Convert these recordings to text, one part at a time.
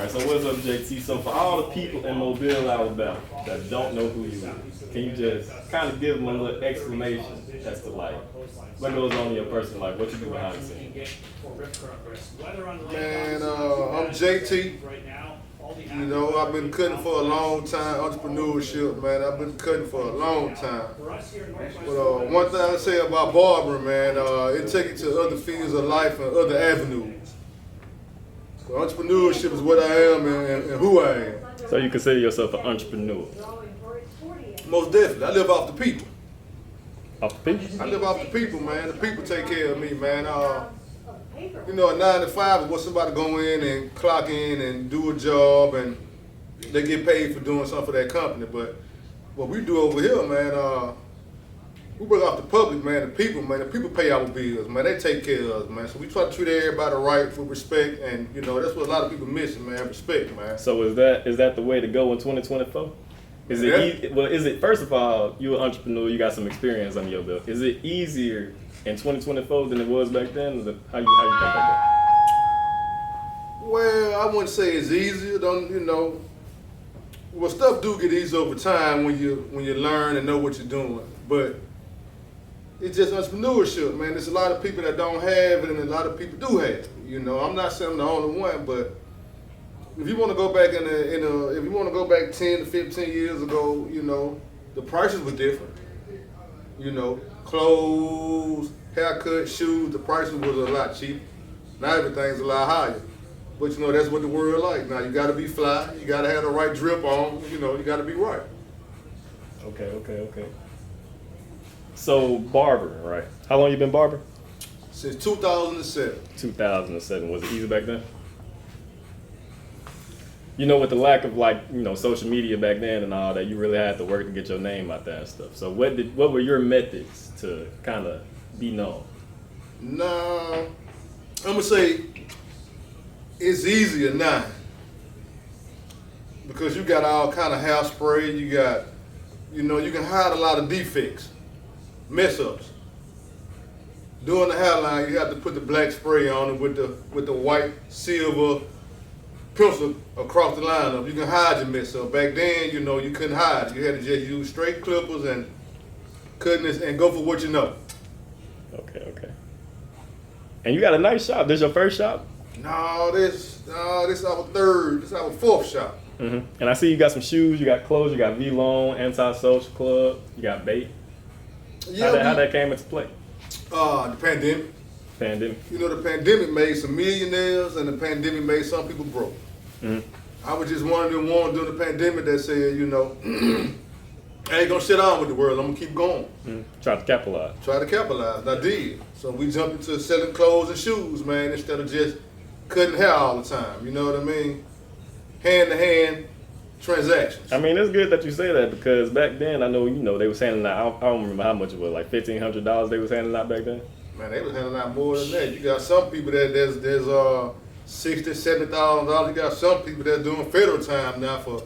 right, so what's up, JT? So for all the people in Mobile, Alabama that don't know who you are, can you just kind of give them a little explanation as to like what goes on in your personal life, what you do behind the scenes? Man, I'm JT. You know, I've been cutting for a long time, entrepreneurship, man. I've been cutting for a long time. But one thing I say about barbering, man, it takes you to other fields of life and other avenues. So entrepreneurship is what I am and who I am. So you consider yourself an entrepreneur? Most definitely. I live off the people. Off the people? I live off the people, man. The people take care of me, man. You know, a 9 to 5 is what somebody go in and clock in and do a job and they get paid for doing something for that company. But what we do over here, man, we work off the public, man, the people pay our bills, man. They take care of us, man. So we try to treat everybody right with respect, and you know, that's what a lot of people missing, man, respect, man. So is that the way to go in 2024? Is it well? Is it, first of all, you're an entrepreneur, you got some experience under your belt. Is it easier in 2024 than it was back then? How you think about that? Well, I wouldn't say it's easier. Well, stuff do get easier over time when you learn and know what you're doing. But it's just entrepreneurship, man. There's a lot of people that don't have it, and a lot of people do have it. You know, I'm not saying I'm the only one, but if you want to go back if you want to go back 10 to 15 years ago, you know, the prices were different. You know, clothes, haircuts, shoes, the prices was a lot cheaper. Now everything's a lot higher. But you know, that's what the world like. Now you gotta be fly, you gotta have the right drip on, you know, you gotta be right. Okay. So barbering, right? How long you been barbering? Since 2007. 2007. Was it easy back then? You know, with the lack of social media back then and all that, you really had to work to get your name out there and stuff. So what were your methods to kind of be known? Nah, I'm gonna say it's easier now because you got all kind of hairspray. You got, you know, you can hide a lot of defects, mess ups. Doing the hairline, you have to put the black spray on it with the white silver pencil across the lineup. You can hide your mess up. Back then, you know, you couldn't hide. You had to just use straight clippers and cutting this and go for what you know. Okay. And you got a nice shop. This your first shop? No, this our third. This our fourth shop. Mm-hmm. And I see you got some shoes. You got clothes. You got V-Lone, Anti-Social Club. You got bait. Yeah, how that came into play? The pandemic. You know, the pandemic made some millionaires, and the pandemic made some people broke. Mm-hmm. I was just one of them ones during the pandemic that said, you know, I ain't gonna sit down with the world. I'm gonna keep going. Mm-hmm. Try to capitalize. And I did. So we jumped into selling clothes and shoes, man, instead of just cutting hair all the time. You know what I mean? Hand-to-hand transactions. I mean, it's good that you say that because back then, I know, you know, they was handing out, I don't remember how much it was, like $1,500 they was handing out back then? Man, they was handing out more than that. You got some people that there's $60,000, $70,000. You got some people that doing federal time now for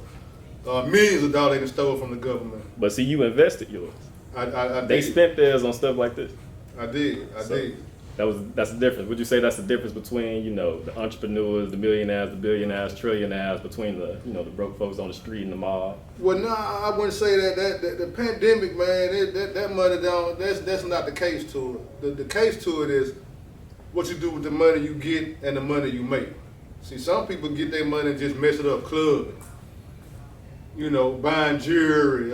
millions of dollars they stole from the government. But see, you invested yours. I They did. spent theirs on stuff like this. I did. That's the difference. Would you say that's the difference between, you know, the entrepreneurs, the millionaires, the billionaires, trillionaires, between the, you know, the broke folks on the street and the mall? Well, no, I wouldn't say that the pandemic, man, that money down. That's not the case to it. The case to it is what you do with the money you get and the money you make. See, some people get their money and just mess it up clubbing. You know, buying jewelry,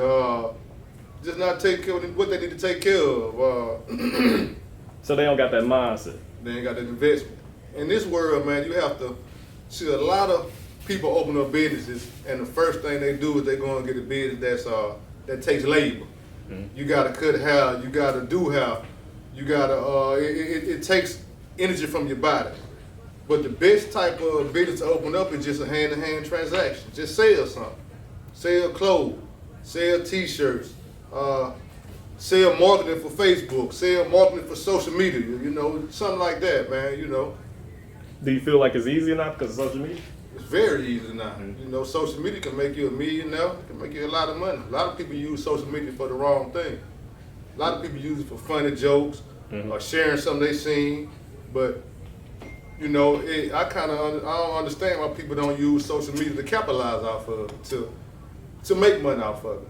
just not take care of what they need to take care of. So they don't got that mindset. They ain't got that investment. In this world, man, you have to see a lot of people open up businesses, and the first thing they do is they go and get a business that takes labor. Mm-hmm. You gotta cut hair, you gotta do hair, you gotta it takes energy from your body. But the best type of business to open up is just a hand-to-hand transaction. Just sell something. Sell clothes, sell t-shirts, sell marketing for Facebook, sell marketing for social media, you know, something like that, man, you know. Do you feel like it's easier now because of social media? It's very easy now. Mm-hmm. You know, social media can make you a millionaire, can make you a lot of money. A lot of people use social media for the wrong thing. A lot of people use it for funny jokes, mm-hmm. or sharing something they seen, but you know, I don't understand why people don't use social media to capitalize off of it, to make money off of it.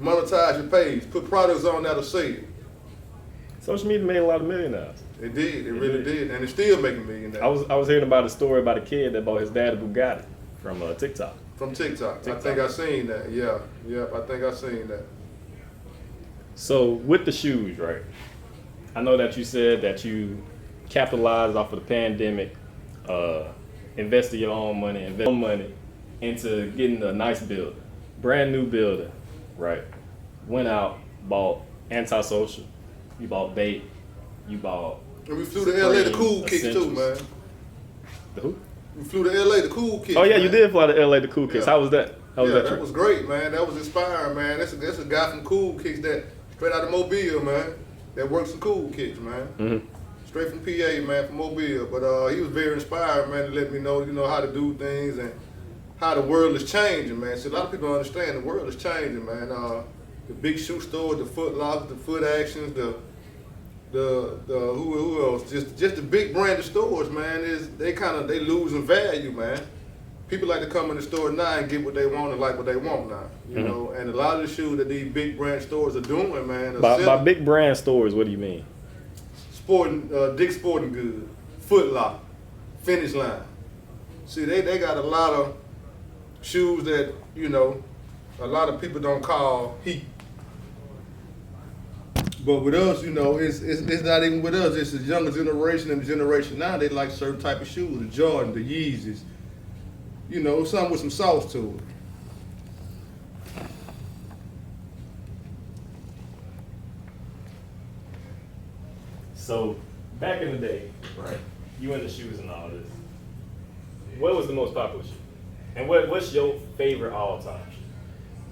Monetize your page, put products on that'll sell it. Social media made a lot of millionaires. It did, it really did, and it's still making millions. I was hearing about a story about a kid that bought his dad a Bugatti from TikTok. From TikTok. I think I seen that. Yeah, I think I seen that. So with the shoes, right? I know that you said that you capitalized off of the pandemic, invested your own money, into getting a nice building, brand new building, right? Went out, bought Antisocial, you bought Bait, you bought. And we flew to LA to Cool Kicks too, man. The who? We flew to LA to Cool Kicks. Oh yeah, man. You did fly to LA to Cool Kicks. Yeah. How was that? That was great, man. That was inspiring, man. That's a guy from Cool Kicks that straight out of Mobile, man. That works for Cool Kicks, man. Mm-hmm. Straight from PA, man, from Mobile. But he was very inspired, man, to let me know, how to do things and how the world is changing, man. See, a lot of people don't understand the world is changing, man. The big shoe stores, the Foot Locker, the Foot Actions, the who else? Just the big branded stores, man. They losing value, man. People like to come in the store now and get what they want and like what they want now, you know. And a lot of the shoes that these big brand stores are doing, man. By big brand stores, what do you mean? Dick's Sporting Goods, Foot Locker, Finish Line. See, they got a lot of shoes that, a lot of people don't call heat. But with us, it's not even with us. It's the younger generation and the generation now. They like certain type of shoes, the Jordan, the Yeezys. Something with some sauce to it. So back in the day, right? You into shoes and all this. What was the most popular shoe? And what's your favorite all-time shoe?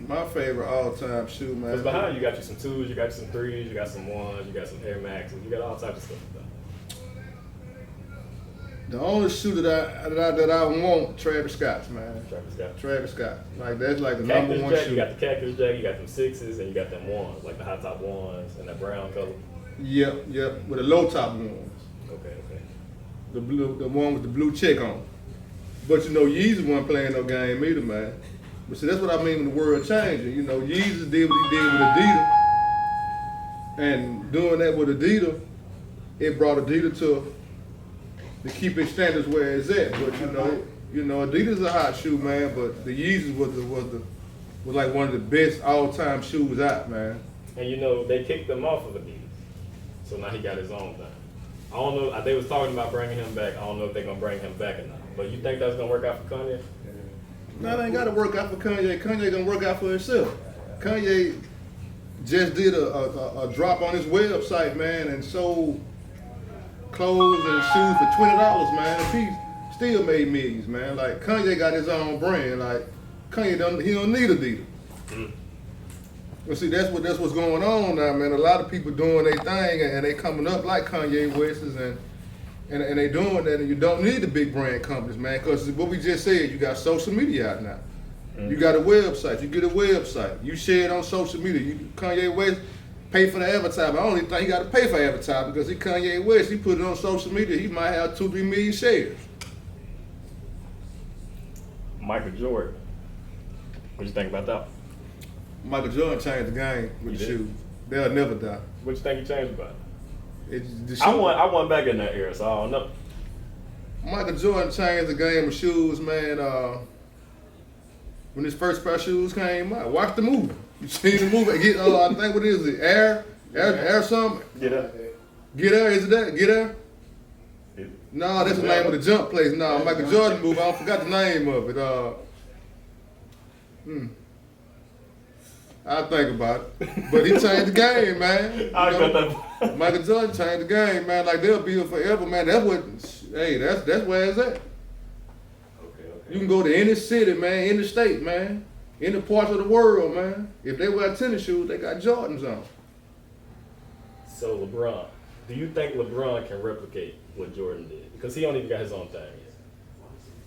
My favorite all-time shoe, man. Because behind you got you some 2s, you got you some 3s, you got some 1s, you got some Air Maxes, you got all types of stuff. The only shoe that I want, Travis Scott's, man. Travis Scott. Like that's like the Cactus number one Jack, shoe. You got the Cactus Jack, you got them 6s, and you got them 1s, like the high top 1s and that brown color. Yep, with the low top ones. Okay. The one with the blue check on. But Yeezy wasn't playing no game either, man. But see, that's what I mean when the world changing. Yeezy did what he did with Adidas, and doing that with Adidas, it brought Adidas to keep its standards where it's at. But Adidas is a hot shoe, man. But the Yeezys was like one of the best all-time shoes out, man. And they kicked him off of Adidas, so now he got his own thing. I don't know. They was talking about bringing him back. I don't know if they're gonna bring him back or not. But you think that's gonna work out for Kanye? No, it ain't gotta work out for Kanye. Kanye gonna work out for himself. Kanye just did a drop on his website, man, and sold clothes and shoes for $20, man. He still made millions, man. Like Kanye got his own brand. Like Kanye don't need Adidas. Well, see, that's what's going on now, man. A lot of people doing their thing and they coming up like Kanye West and they doing that, and you don't need the big brand companies, man. Because what we just said, you got social media out now. You got a website. You get a website. You share it on social media. Kanye West pay for the advertising. I don't even think he got to pay for advertising because he Kanye West. He put it on social media. He might have 2-3 million shares. Michael Jordan. What you think about that? Michael Jordan changed the game with the shoes. They'll never die. What you think he changed about it? The I went back in that era, so I don't know. Michael Jordan changed the game of shoes, man. When his first pair of shoes came out, watch the movie. You seen the movie? I think what is it? Air something? Get Up. Get Air, is it that? Get Air? No, that's the name of the jump place. No, Michael Jordan movie. I forgot the name of it. I'll think about it. But he changed the game, man. Michael Jordan changed the game, man. Like they'll be here forever, man. That's where it's at. Okay. You can go to any city, man, any state, man, any parts of the world, man. If they wear tennis shoes, they got Jordans on. So LeBron, do you think LeBron can replicate what Jordan did? Because he don't even got his own thing yet.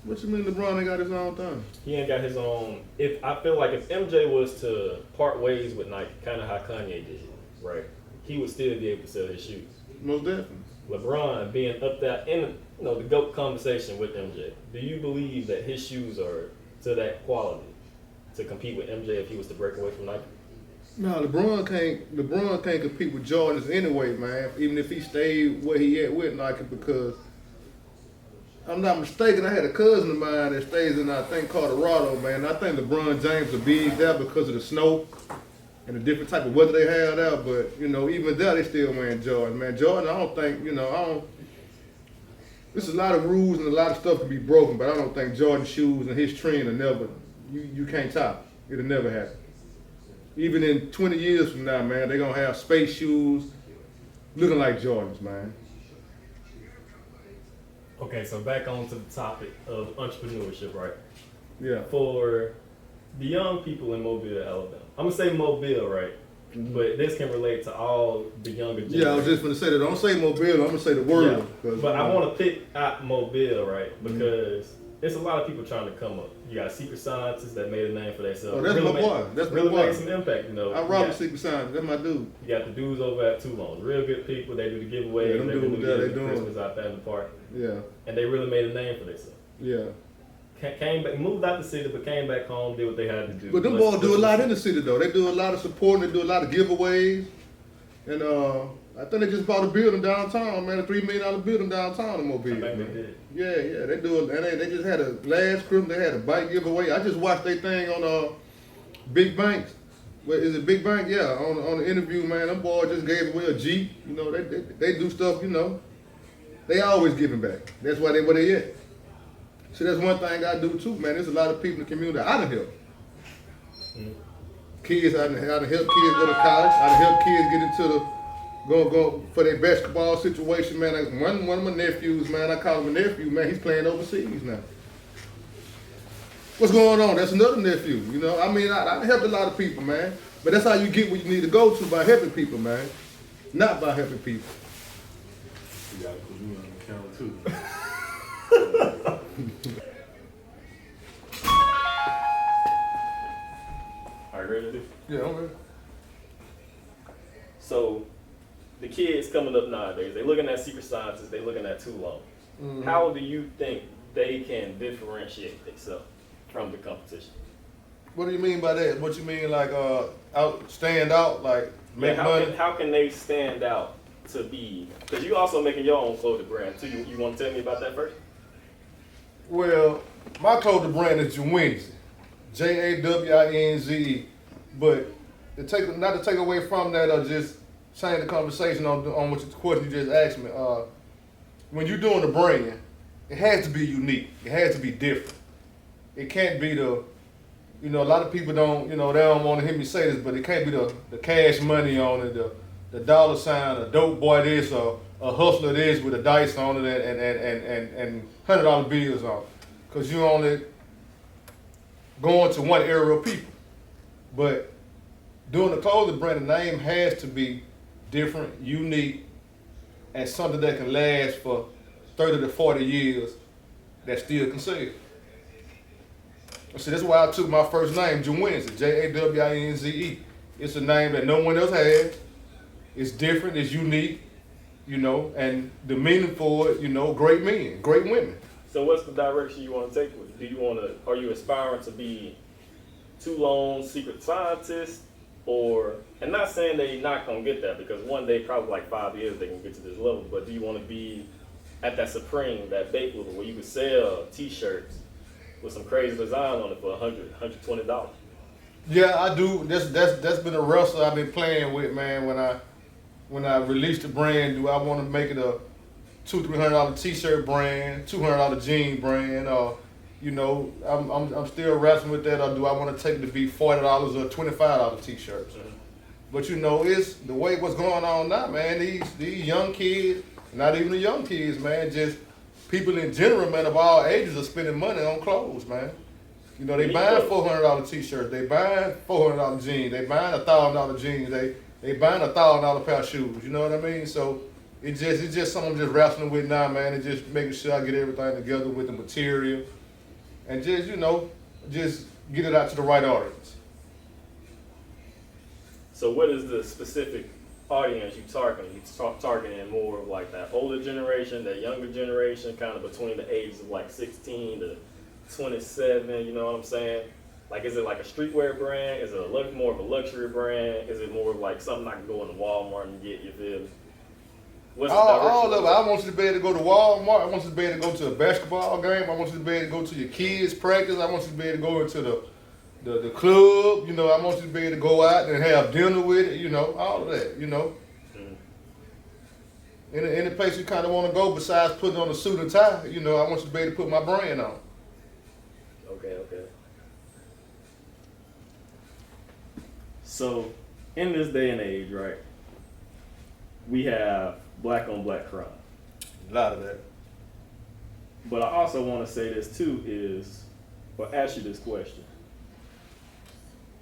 What you mean LeBron ain't got his own thing? He ain't got his own. I feel like if MJ was to part ways with Nike, kind of how Kanye did, right? He would still be able to sell his shoes. Most definitely. LeBron being up there in the GOAT conversation with MJ, do you believe that his shoes are to that quality to compete with MJ if he was to break away from Nike? No, LeBron can't compete with Jordans anyway, man. Even if he stayed where he at with Nike, because I'm not mistaken, I had a cousin of mine that stays in, I think, Colorado, man. I think LeBron James will be there because of the snow and the different type of weather they have there. But, even there, they still wearing Jordan, man. Jordan, I don't think, there's a lot of rules and a lot of stuff can be broken, but I don't think Jordan shoes and his trend will never, you can't top. It'll never happen. Even in 20 years from now, man, they're going to have space shoes looking like Jordans, man. Okay, so back on to the topic of entrepreneurship, right? Yeah. For the young people in Mobile, Alabama, I'm going to say Mobile, right? Mm-hmm. But this can relate to all the younger generations. Yeah, I was just going to say that. Don't say Mobile, I'm going to say the world. Yeah. But I want to pick out Mobile, right? Because there's a lot of people trying to come up. You got secret scientists that made a name for themselves. Oh, that's really my boy. That's really my boy. made some impact, I rock with secret scientists. That's my dude. You got the dudes over at Toulon. Real good people. They do the giveaways. Yeah, they do Christmas out there in the park. Yeah. And they really made a name for themselves. Yeah. Came back, moved out the city, but came back home, did what they had to do. But them boys do a lot in the city, though. They do a lot of supporting. They do a lot of giveaways. And I think they just bought a building downtown, man, a $3 million building downtown in Mobile. I think they did. Yeah, they do it. And they just had a last Christmas, they had a bike giveaway. I just watched their thing on Big Banks. Is it Big Bank? Yeah, on the interview, man. Them boys just gave away a Jeep. They do stuff, They always giving back. That's why where they at. See, that's one thing I do too, man. There's a lot of people in the community I done help. Mm-hmm. Kids, I done help kids go to college. I done help kids get into the go for their basketball situation, man. One of my nephews, man, I call him a nephew, man. He's playing overseas now. What's going on? That's another nephew. I helped a lot of people, man. But that's how you get where you need to go to, by helping people, man. Not by helping people. You gotta put me on the camera too. Are you ready to do? Yeah, I'm ready. So, the kids coming up nowadays, they looking at secret scientists, they looking at Toulon. Mm-hmm. How do you think they can differentiate themselves from the competition? What do you mean by that? What you mean, like stand out, like make money? How can they stand out to be? Because you also making your own clothing brand too. You want to tell me about that first? Well, my clothing brand is Jawinze, Jawinze. But not to take away from that, or just change the conversation on what the question you just asked me. When you're doing the brand, it has to be unique. It has to be different. It can't be a lot of people don't, they don't want to hear me say this, but it can't be the cash money on it, the dollar sign, a dope boy this, or a hustler this with a dice on it and $100 bills on it. Because you're only going to one area of people. But doing the clothing brand, the name has to be different, unique, and something that can last for 30 to 40 years that still can sell. So that's why I took my first name, Jawinze, Jawinze. It's a name that no one else has. It's different, it's unique, and the meaning for it, great men, great women. So what's the direction you want to take with it? Are you aspiring to be Toulon secret scientist, and not saying they not gonna get that, because one day, probably like 5 years, they can get to this level, but do you want to be at that supreme, that bake level where you can sell t-shirts with some crazy design on it for $100, $120? Yeah, I do. That's been a wrestle I've been playing with, man. When I release the brand, do I want to make it a $200-$300 t-shirt brand, $200 jean brand, or I'm still wrestling with that, or do I want to take it to be $40 or $25 t-shirts? Mm-hmm. But it's the way what's going on now, man. These young kids, not even the young kids, man, just people in general, man, of all ages are spending money on clothes, man. They buying $400 t-shirts, they buying $400 jeans, they buying $1,000 jeans, they buying $1,000 pair of shoes. You know what I mean? So it's just something I'm just wrestling with now, man. And just making sure I get everything together with the material, and just get it out to the right audience. So what is the specific audience you targeting more of like that older generation, that younger generation, kind of between the ages of like 16 to 27, you know what I'm saying? Like, is it like a streetwear brand? Is it more of a luxury brand? Is it more of like something I can go into Walmart and get, you feel me? What's all of it. I want you to be able to go to Walmart. I want you to be able to go to a basketball game. I want you to be able to go to your kids' practice. I want you to be able to go into the club. You know, I want you to be able to go out and have dinner with it. You know, all of that. You know, any place you kind of want to go besides putting on a suit and tie. You know, I want you to be able to put my brand on. Okay. So, in this day and age, right, we have black on black crime. A lot of that. But I also want to say this too ask you this question.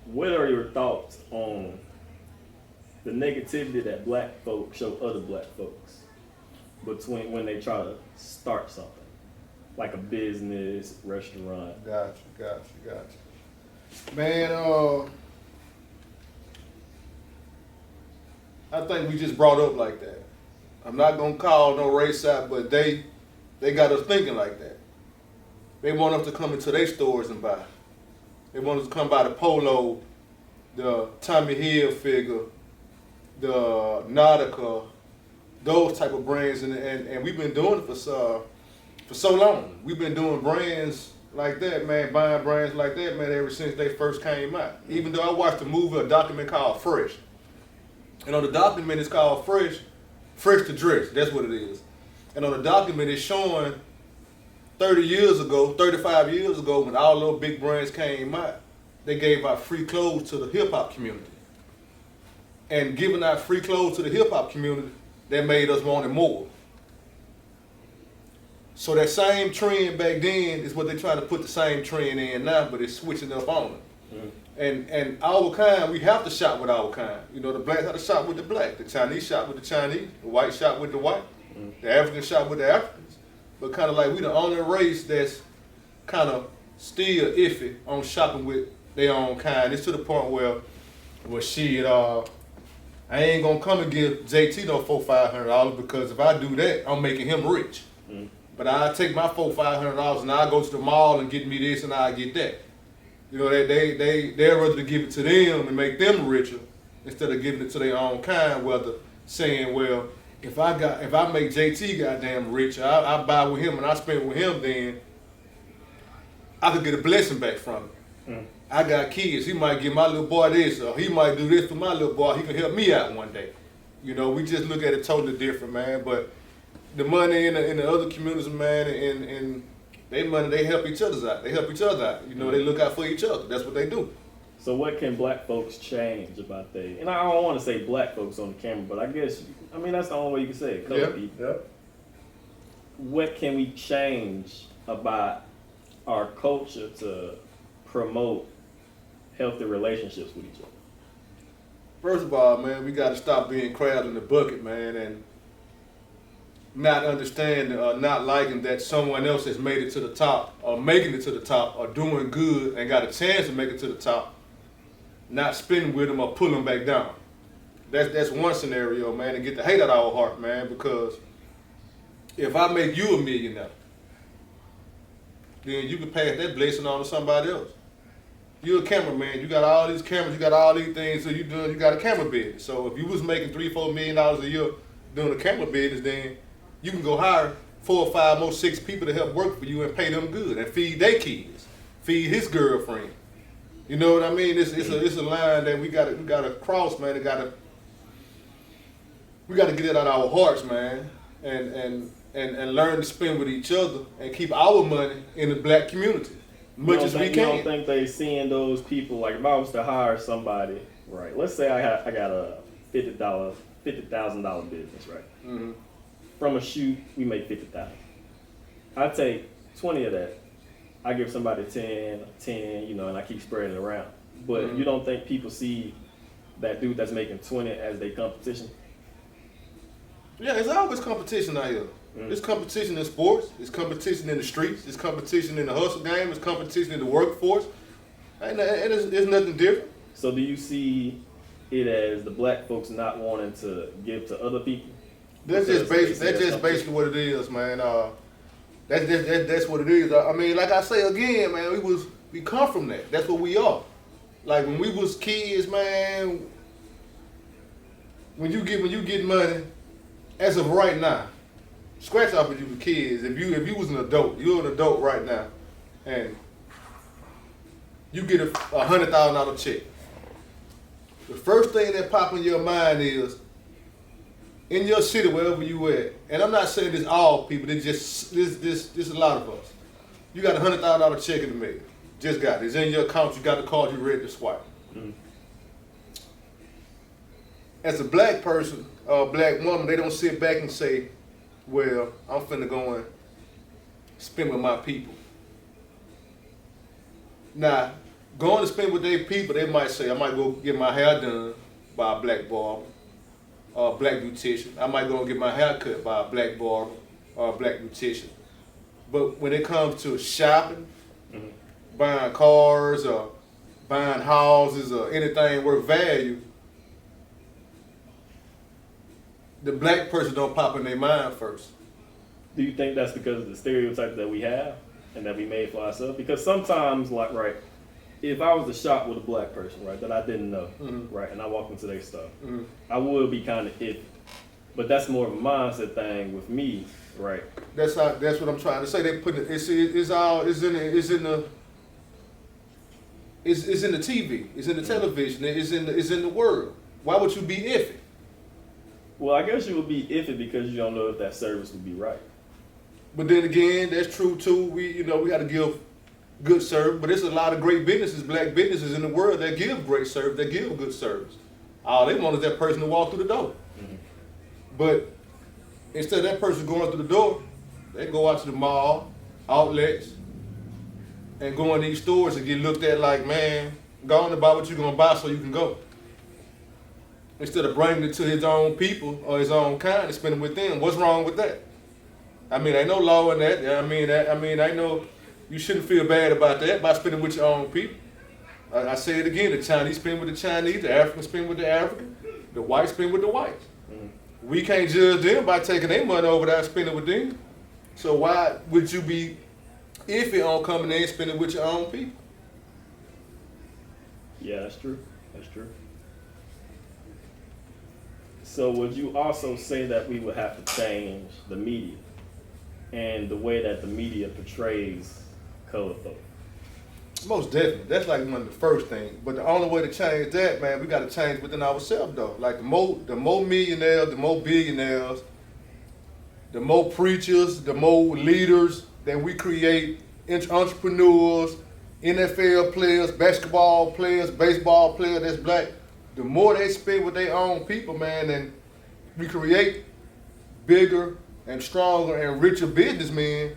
What are your thoughts on the negativity that black folks show other black folks between when they try to start something? Like a business, restaurant. Got you. Man, I think we just brought up like that. I'm not gonna call no race out, but they got us thinking like that. They want us to come into their stores and buy. They want us to come buy the Polo, the Tommy Hilfiger, the Nautica, those type of brands, and we've been doing it for so long. We've been doing brands like that, man, buying brands like that, man, ever since they first came out. Even though I watched a document called Fresh. And on the document it's called Fresh to Dress, that's what it is. And on the document it's showing 35 years ago, when all those big brands came out, they gave out free clothes to the hip hop community. And giving out free clothes to the hip hop community, that made us want it more. So that same trend back then is what they're trying to put the same trend in now, but it's switching up on it. And our kind, we have to shop with our kind. You know, the blacks have to shop with the black, the Chinese shop with the Chinese, the white shop with the white, the African shop with the Africans. But kind of like we the only race that's kind of still iffy on shopping with their own kind. It's to the point where shit, I ain't gonna come and give JT no $400-500 because if I do that, I'm making him rich. But I take my $400-500 and I go to the mall and get me this and I get that. You know, they're rather to give it to them and make them richer instead of giving it to their own kind. Whether saying, well, if I make JT goddamn rich, I buy with him and I spend with him, then I could get a blessing back from it. I got kids. He might give my little boy this, or he might do this for my little boy. He can help me out one day. You know, we just look at it totally different, man. But the money in the other communities, man, and they money, they help each other out. You know, they look out for each other. That's what they do. So what can black folks change about they? And I don't want to say black folks on the camera, but I guess that's the only way you can say it. Color people. Yeah. What can we change about our culture to promote healthy relationships with each other? First of all, man, we got to stop being crabs in the bucket, man, and not understanding or not liking that someone else has made it to the top or making it to the top or doing good and got a chance to make it to the top, not spinning with them or pulling them back down. That's one scenario, man, and get the hate out of our heart, man, because if I make you a millionaire, then you can pass that blessing on to somebody else. You're a cameraman, you got all these cameras, you got all these things, so you got a camera business. So if you was making $3-4 million a year doing the camera business, then you can go hire 4 or 5 more 6 people to help work for you and pay them good and feed their kids, feed his girlfriend. You know what I mean? It's a line that we gotta cross, man. We gotta get it out of our hearts, man, and learn to spend with each other and keep our money in the black community much as we can. You don't think they seeing those people, like if I was to hire somebody, right? Let's say I got a $50,000 business, right? Mm-hmm. From a shoot, we make $50,000. I take 20 of that. I give somebody 10, you know, and I keep spreading it around. But you don't think people see that dude that's making 20 as their competition? Yeah, there's always competition out here. There's competition in sports, there's competition in the streets, there's competition in the hustle game, there's competition in the workforce, and it's nothing different. So do you see it as the black folks not wanting to give to other people? That's just basically what it is, man. That's what it is. I mean, like I say again, man, we come from that. That's what we are. Like when we was kids, man. When you get money, as of right now, scratch off if you were kids. If you was an adult, you're an adult right now, and you get a $100,000 check. The first thing that pop in your mind is, in your city, wherever you at, and I'm not saying this all people, it's just this a lot of us. You got a $100,000 check in the mail. Just got it. It's in your account. You got the card. You ready to swipe. Mm-hmm. As a black person or a black woman, they don't sit back and say, well, I'm finna go and spend with my people. Now, going to spend with their people, they might say, I might go get my hair done by a black barber or a black beautician. I might go and get my hair cut by a black barber or a black beautician. But when it comes to shopping, mm-hmm. buying cars or buying houses or anything worth value, the black person don't pop in their mind first. Do you think that's because of the stereotypes that we have and that we made for ourselves? Because sometimes, like, right, if I was to shop with a black person, right, that I didn't know, mm-hmm. right, and I walked into their stuff, mm-hmm. I would be kind of iffy. But that's more of a mindset thing with me, right? That's what I'm trying to say. They put it. It's in the TV. It's in the television. It's in the world. Why would you be iffy? Well, I guess you would be iffy because you don't know if that service would be right. But then again, that's true too. We got to give good service. But there's a lot of great businesses, black businesses in the world that give great service, that give good service. All they want is that person to walk through the door. Mm-hmm. But instead of that person going through the door, they go out to the mall, outlets, and go in these stores and get looked at like, man, go on and buy what you're going to buy so you can go. Instead of bringing it to his own people or his own kind and spending with them. What's wrong with that? I mean, ain't no law in that. I know you shouldn't feel bad about that, by spending with your own people. I say it again, the Chinese spend with the Chinese, the Africans spend with the African, the whites spend with the whites. Mm-hmm. We can't judge them by taking their money over there and spending with them. So why would you be iffy on coming in and spending with your own people? Yeah, that's true. That's true. So would you also say that we would have to change the media and the way that the media portrays colored folks? Most definitely. That's like one of the first things. But the only way to change that, man, we got to change within ourselves, though. Like the more millionaires, the more billionaires, the more preachers, the more leaders that we create, entrepreneurs, NFL players, basketball players, baseball players that's black, the more they spend with their own people, man, and we create bigger and stronger and richer businessmen,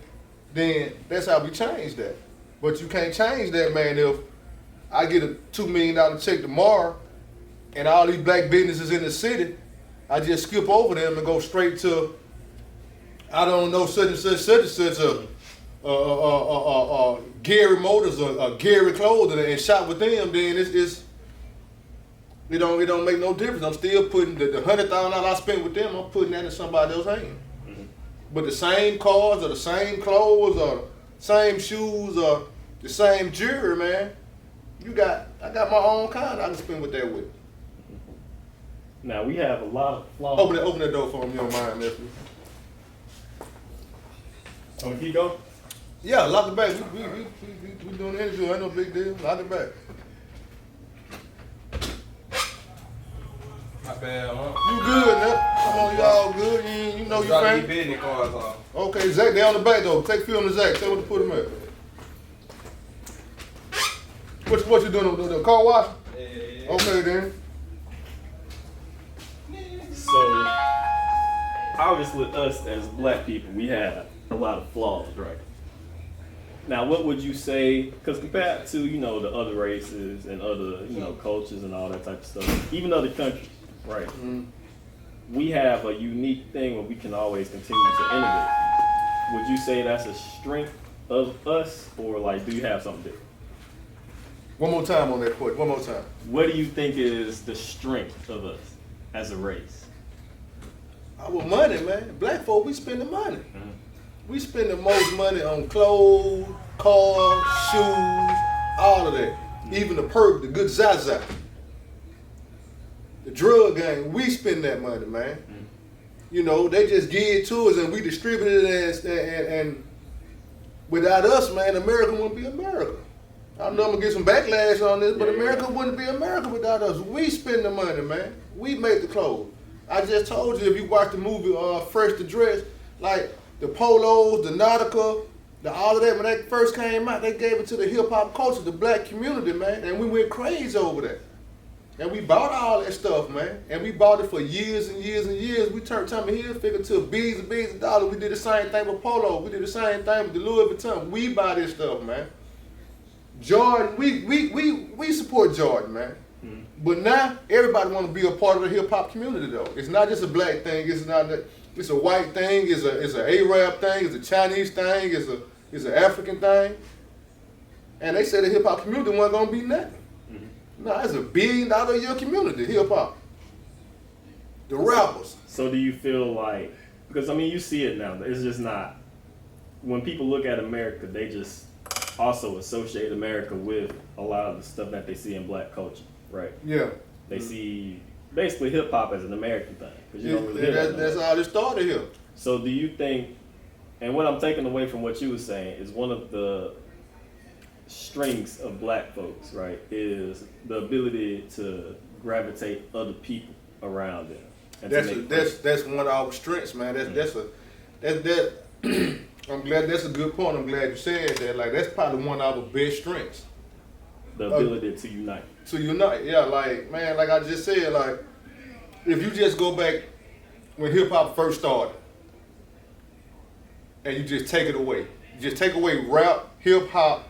then that's how we change that. But you can't change that, man, if I get a $2 million check tomorrow and all these black businesses in the city, I just skip over them and go straight to, I don't know, such and such, Gary Motors or Gary Clothing and shop with them, then it don't make no difference. I'm still putting the $100,000 I spent with them, I'm putting that in somebody else's hand. Mm-hmm. But the same cars or the same clothes or same shoes or the same jewelry, man, I got my own kind I can spend with that with. Now we have a lot of flaws. Open that door for me, you don't mind, nephew. Oh, keep going? Yeah, lock it back. We doing the interview, ain't no big deal. Lock it back. Not bad, huh? You good, man? Come on, you all good. You know you fan. Business cards off. Okay, Zach, they on the back though. Take film to Zach. Tell what to put them at. What you doing? The car wash? Yeah. Okay then. So obviously, us as black people, we have a lot of flaws, right? Now, what would you say? Because compared to the other races and other cultures and all that type of stuff, even other countries, right? Mm-hmm. We have a unique thing where we can always continue to innovate. Would you say that's a strength of us, or like, do you have something different? One more time on that point. One more time. What do you think is the strength of us as a race? Our money, man. Black folk, we spend the money. We spend the most money on clothes, cars, shoes, all of that. Even the perk, the good Zaza. The drug gang, we spend that money, man. You know, they just give it to us and we distribute it and without us, man, America wouldn't be America. I know I'm gonna get some backlash on this, but America wouldn't be America without us. We spend the money, man. We make the clothes. I just told you, if you watch the movie Fresh to Dress, like the polos, the Nautica, all of that, when that first came out, they gave it to the hip hop culture, the black community, man, and we went crazy over that. And we bought all that stuff, man. And we bought it for years and years and years. We turned Tommy Hilfiger to billions and billions of dollars. We did the same thing with Polo. We did the same thing with the Louis Vuitton. We buy this stuff, man. Jordan, we support Jordan, man. But now everybody want to be a part of the hip hop community, though. It's not just a black thing. It's not that. It's a white thing. It's an Arab thing. It's a Chinese thing. It's an African thing. And they said the hip hop community wasn't gonna be nothing. No, it's $1 billion a year community, hip hop. The rappers. So do you feel like, because I mean you see it now, it's just not, when people look at America, they just also associate America with a lot of the stuff that they see in black culture, right? Yeah. They see basically hip hop as an American thing. Because you don't really hear that. That's how it started here. So do you think, and what I'm taking away from what you were saying is one of the strengths of black folks, right, is the ability to gravitate other people around them. And that's one of our strengths, man. I'm glad that's a good point. I'm glad you said that. Like that's probably one of our best strengths. The ability to unite. To unite, yeah. Like man, like I just said, like if you just go back when hip hop first started, and you just take it away, just take away rap, hip hop,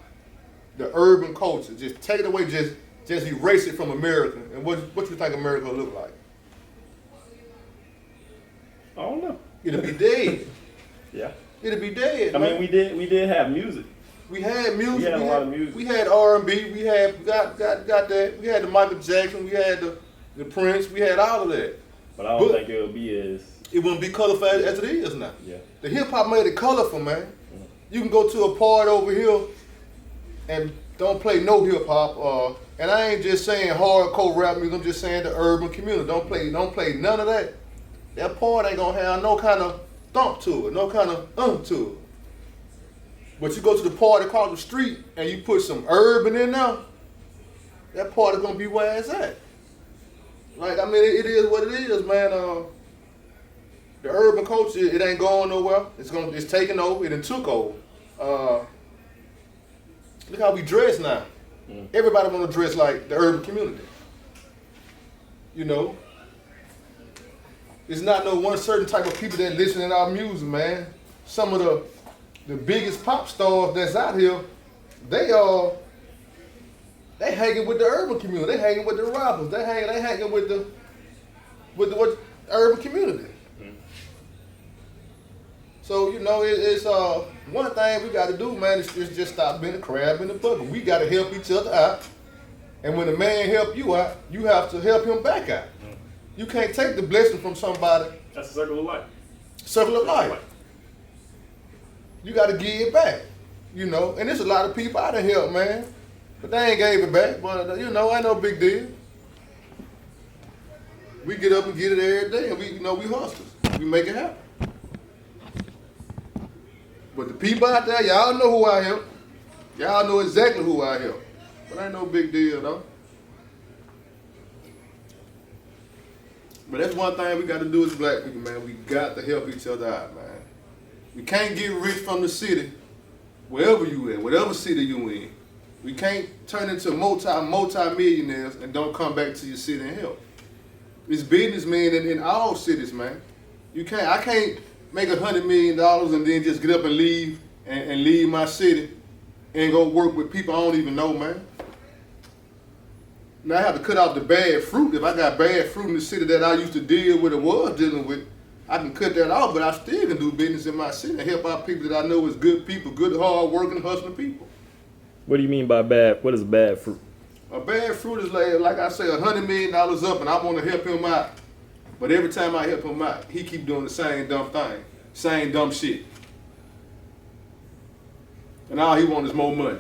the urban culture, just take it away, just erase it from America. And what you think America will look like? I don't know. It'll be dead. Yeah. It'll be dead. I mean, we did have music. We had music. We had a lot of music. We had R&B. We had got that. We had the Michael Jackson. We had the Prince. We had all of that. But I don't think it would be as. It wouldn't be colorful as it is now. Yeah. The hip hop made it colorful, man. You can go to a party over here and don't play no hip hop. And I ain't just saying hardcore rap music. I'm just saying the urban community. Don't play none of that. That party ain't gonna have no kind of thump to it, no kind of to it. But you go to the party across the street and you put some urban in there, that party's gonna be where it's at. Like, I mean, it is what it is, man. The urban culture, it ain't going nowhere. It's taking over. It done took over. Look how we dress now. Everybody wanna dress like the urban community. You know? It's not no one certain type of people that listen to our music, man. Some of the biggest pop stars that's out here, they hanging with the urban community. They hanging with the rappers. They hanging with the urban community. So you know, it's one thing we got to do, man. Is just stop being a crab in the bucket. We got to help each other out. And when a man help you out, you have to help him back out. You can't take the blessing from somebody. That's a circle of life. Circle of life. You got to give it back, you know. And there's a lot of people I done help, man, but they ain't gave it back. But you know, ain't no big deal. We get up and get it every day, and we hustlers. We make it happen. But the people out there, y'all know who I help. Y'all know exactly who I help. But ain't no big deal though. But that's one thing we got to do as black people, man. We got to help each other out, man. We can't get rich from the city, wherever you at, whatever city you in. We can't turn into multi-millionaires and don't come back to your city and help. It's businessmen in all cities, man. I can't make $100 million and then just get up and leave and leave my city and go work with people I don't even know, man. Now I have to cut out the bad fruit. If I got bad fruit in the city that I used to deal with or was dealing with, I can cut that off, but I still can do business in my city and help out people that I know is good people, good, hard-working, hustling people. What do you mean by bad? What is bad fruit? A bad fruit is like I say, $100 million up, and I want to help him out. But every time I help him out, he keep doing the same dumb thing, same dumb shit. And all he wants is more money.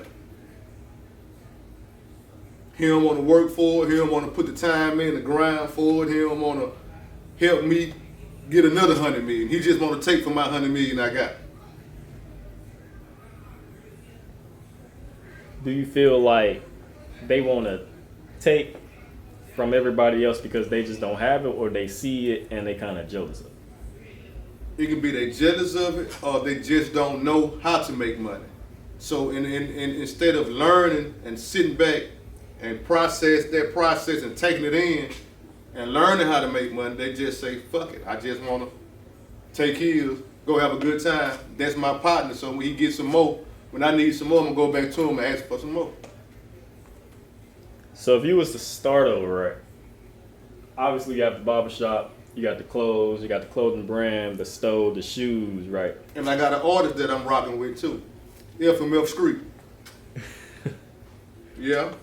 He don't want to work for it. He don't want to put the time in, the grind for it. He don't want to help me get another $100 million. He just want to take from my $100 million I got. Do you feel like they want to take from everybody else because they just don't have it, or they see it and they kind of jealous of it? It can be they jealous of it, or they just don't know how to make money. So instead of learning and sitting back and process that process and taking it in and learning how to make money, they just say, fuck it. I just want to take his, go have a good time. That's my partner. So when he gets some more, when I need some more, I'm going to go back to him and ask for some more. So if you was to start over, right? Obviously you have the barbershop, you got the clothes, you got the clothing brand, the stove, the shoes, right? And I got an artist that I'm rocking with too. FMF Street. Yeah.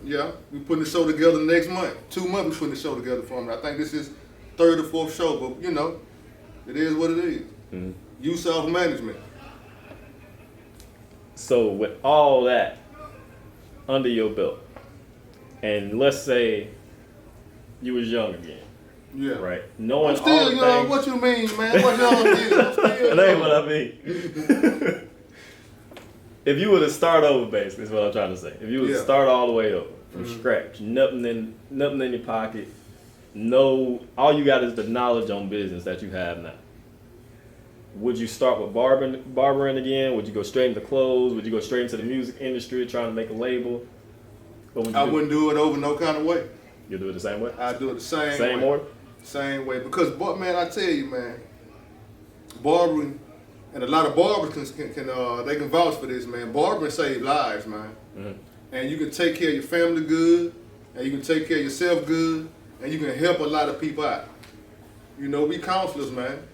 We putting the show together next month. 2 months we putting the show together for him. I think this is 3rd or 4th show, but you know, it is what it is. Mm-hmm. Use self-management. So with all that under your belt, and let's say you was young again, yeah, right? Knowing I'm still all the young. things, What you mean, man? What young is? I'm still that ain't young. what I mean. If you were to start over, basically, is what I'm trying to say. If you were to start all the way over from scratch, nothing in your pocket, all you got is the knowledge on business that you have now. Would you start with barbering again? Would you go straight into clothes? Would you go straight into the music industry trying to make a label? I wouldn't do it over no kind of way. You'll do it the same way? I'd do it the same way. Same order? Same way. Because, man, I tell you, man, barbering, and a lot of barbers can they can vouch for this, man. Barbering save lives, man. Mm-hmm. And you can take care of your family good, and you can take care of yourself good, and you can help a lot of people out. You know, we counselors, man.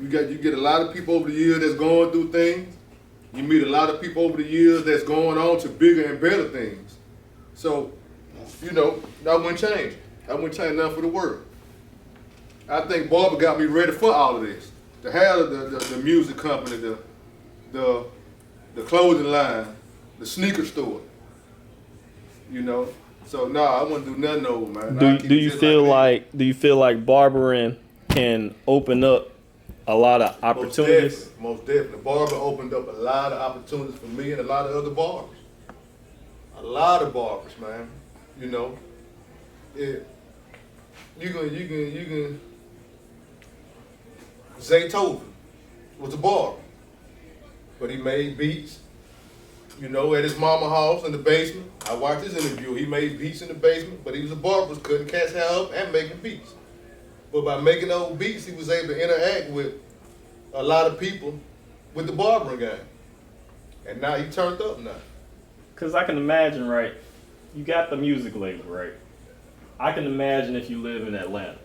You get a lot of people over the years that's going through things. You meet a lot of people over the years that's going on to bigger and better things. So, you know, I wouldn't change. I wouldn't change nothing for the world. I think barber got me ready for all of this. To have the music company, the clothing line, the sneaker store. You know, so no, I wouldn't do nothing over, man. Do you feel like barbering can open up a lot of opportunities? Most definitely. Barber opened up a lot of opportunities for me and a lot of other barbers. A lot of barbers, man. You know, you can. Zaytoven was a barber, but he made beats. You know, at his mama house in the basement. I watched his interview. He made beats in the basement, but he was a barber, was cutting cats' hair up and making beats. But by making those beats, he was able to interact with a lot of people with the barbering game. And now he turned up now. Because I can imagine, right, you got the music label, right? I can imagine if you live in Atlanta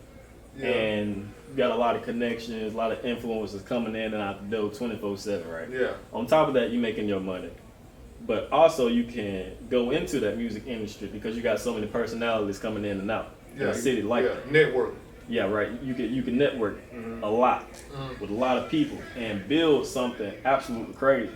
and you got a lot of connections, a lot of influences coming in and out the door 24/7, right? Yeah. On top of that, you're making your money. But also you can go into that music industry because you got so many personalities coming in and out in a city like that. Network. Yeah, right. You can network a lot with a lot of people and build something absolutely crazy.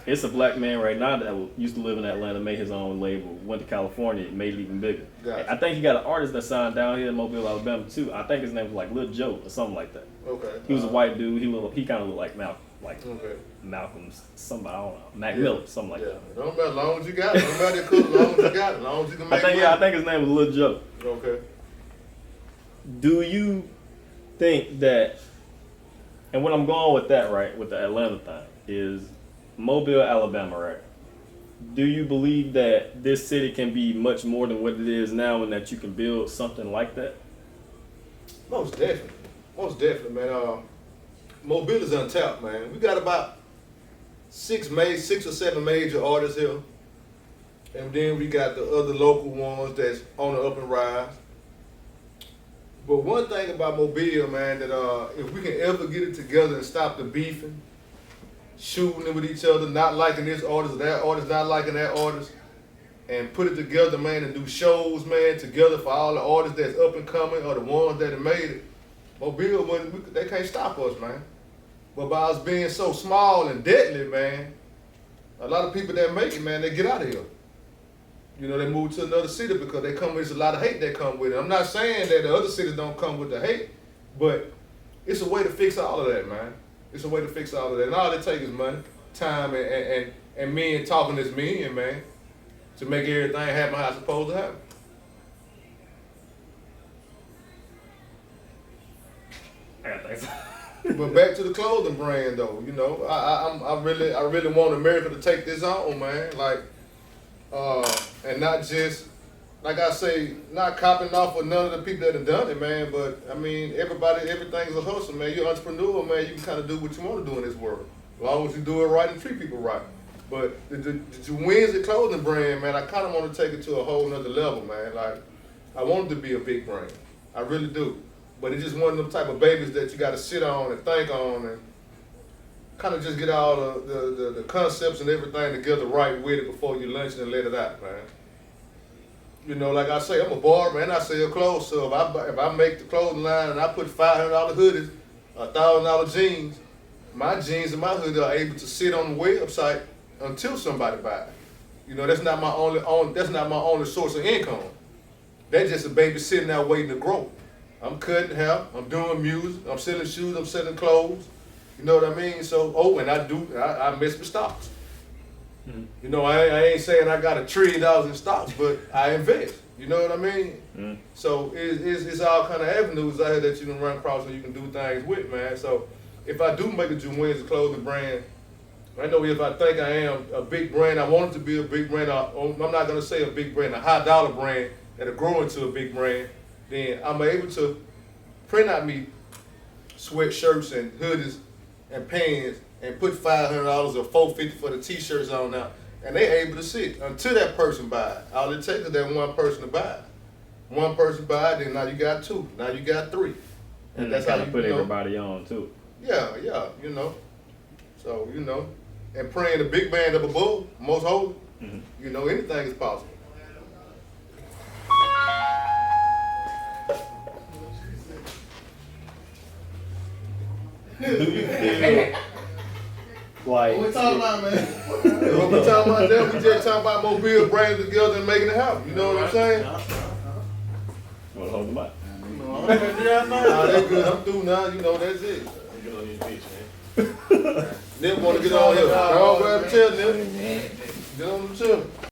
It's a black man right now that used to live in Atlanta, made his own label, went to California, made it even bigger. Gotcha. I think he got an artist that signed down here in Mobile, Alabama too. I think his name was like Lil Joe or something like that. Okay. He was a white dude. He kind of looked like Malcolm, okay. Malcolm, somebody, I don't know, Mac Miller, something like that. It don't matter, as long as you got it. Don't matter cool, as long as you got it, as long as you can make money. I think his name was Lil Joe. Okay. Do you think that, and what I'm going with that, right, with the Atlanta thing, is Mobile, Alabama, right? Do you believe that this city can be much more than what it is now and that you can build something like that? Most definitely, man. Mobile is untapped, man. We got about six or seven major artists here. And then we got the other local ones that's on the up and rise. But one thing about Mobile, man, that if we can ever get it together and stop the beefing, shooting it with each other, not liking this artist, that artist, not liking that artist, and put it together, man, and do shows, man, together for all the artists that's up and coming or the ones that have made it. Mobile, they can't stop us, man. But by us being so small and deadly, man, a lot of people that make it, man, they get out of here. You know, they move to another city because they come with a lot of hate that come with it. I'm not saying that the other cities don't come with the hate, but it's a way to fix all of that, man. It's a way to fix all of that. And all it takes is money, time, and men talking as men, man, to make everything happen how it's supposed to happen. I got things. But back to the clothing brand, though, you know, I really want America to take this on, man. Like, and not just, like I say, not copying off of none of the people that have done it, man. But I mean, everything's a hustle, man. You're an entrepreneur, man. You can kind of do what you want to do in this world, as long as you do it right and treat people right. But the Wednesday clothing brand, man, I kind of want to take it to a whole nother level, man. Like, I want it to be a big brand. I really do. But it's just one of them type of babies that you got to sit on and think on and kind of just get all the concepts and everything together right with it before you lunch and let it out, man. You know, like I say, I'm a barber and I sell clothes, so if I make the clothing line and I put $500 hoodies, $1,000 jeans, my jeans and my hoodie are able to sit on the website until somebody buys. You know, that's not my only source of income. That's just a baby sitting there waiting to grow. I'm cutting hair, I'm doing music, I'm selling shoes, I'm selling clothes. You know what I mean? So, and I mess with stocks. Mm-hmm. You know, I ain't saying I got $1 trillion in stocks, but I invest. You know what I mean? Mm-hmm. So it's all kind of avenues out here that you can run across and you can do things with, man. So if I do make a Juwen's clothing brand, I know if I think I am a big brand, I want it to be a big brand. I'm not gonna say a big brand, a high dollar brand that'll grow into a big brand. Then I'm able to print out me sweatshirts and hoodies and pants and put $500 or $450 for the t-shirts on now, and they able to sit until that person buy it. All it takes is that one person to buy it. One person buy it, then now you got two, now you got three. And that's how you put everybody on too. Yeah, you know. So, you know, and praying the big band up above, most holy, you know, anything is possible. Do you feel like what we talking about, man? What we talking about there? We just talking about Mobile brands together and making it happen. You know what I'm saying? You want to hold the mic? Nah, that's good. I'm through now. You know, that's it. Get on these beats, man. Nip want to get on here. Don't grab the chair, Nip. Get on the chair.